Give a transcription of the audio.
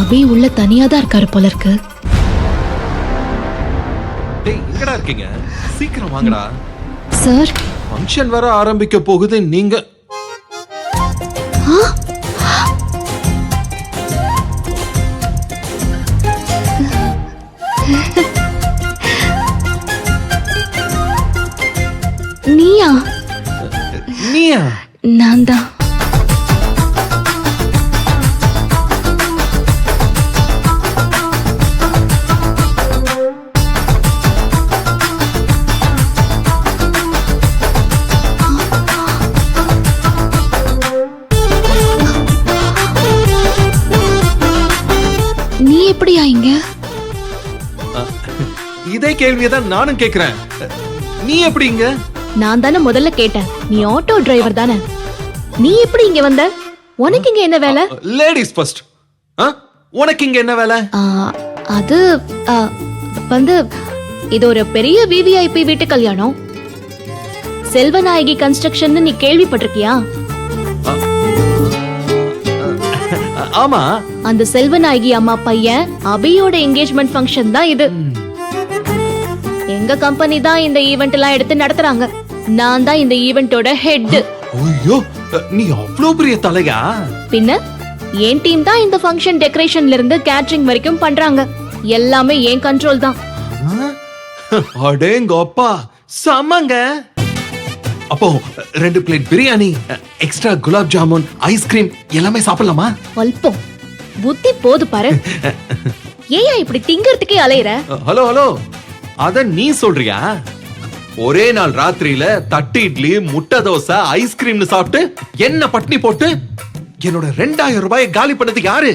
அபி உள்ள தனியா தான் இருக்காரு போல இருக்கு. டேய் எங்கடா இருக்கீங்க? சீக்கிரம் வாங்கடா. சார், ஃபங்க்ஷன் வர ஆரம்பிக்க போகுது. நீங்க நீயா? நீயா? நான் தான். நீ எப்படியா இங்க? இதே கேள்வியதான் நானும் கேக்குறேன். நீ எப்படி இங்க? நான் தானே முதல்ல கேட்டேன். நீ ஆட்டோ டிரைவர் தானே, நீ எப்படி இங்க வந்த? உனக்கு இங்க என்ன வேலை? Ladies first. உனக்கு இங்க என்ன வேலை? அது வந்து இது ஒரு பெரிய விவிஐபி வீட்டு கல்யாணம். செல்வநாயகி கன்ஸ்ட்ரக்ஷன் நீ கேள்விப்பட்டிருக்கியா? ஆமா. அந்த செல்வநாயகி அம்மா பையன் அபியோட என்கேஜ்மெண்ட் ஃபங்க்ஷன் தான் இது. எங்க கம்பெனி தான் இந்த ஈவென்ட் எல்லாம் எடுத்து நடத்துறாங்க. நான் தான் இந்த ஈவென்ட்டோட ஹெட். ஐயோ, நீ அவ்ளோ பெரிய தலையா? பின்ன என் டீம் தான் இந்த ஃபங்க்ஷன் டெக்கரேஷன்ல இருந்து கேட்டரிங் வரைக்கும் பண்றாங்க. எல்லாமே என் கண்ட்ரோல் தான். அடேங்கப்பா, சமங்க. அப்போ 2 plate biryani, extra gulab jamun, ice cream எல்லாமே சாப்பிடலாமா? அல்பம் புத்தி போது பாரு. ஏயா இப்படி திங்கறதுக்கே அலையற? ஹலோ ஹலோ, அத நீ சொல்றியா? ஒரே நாள் ராத்திரியில தட்டு இட்லி, முட்டை தோசை, ஐஸ்கிரீம்னு சாப்பிட்டு என்ன பட்னி போட்டு என்னோட 2000 ரூபாயை காலி பண்ணது யாரு?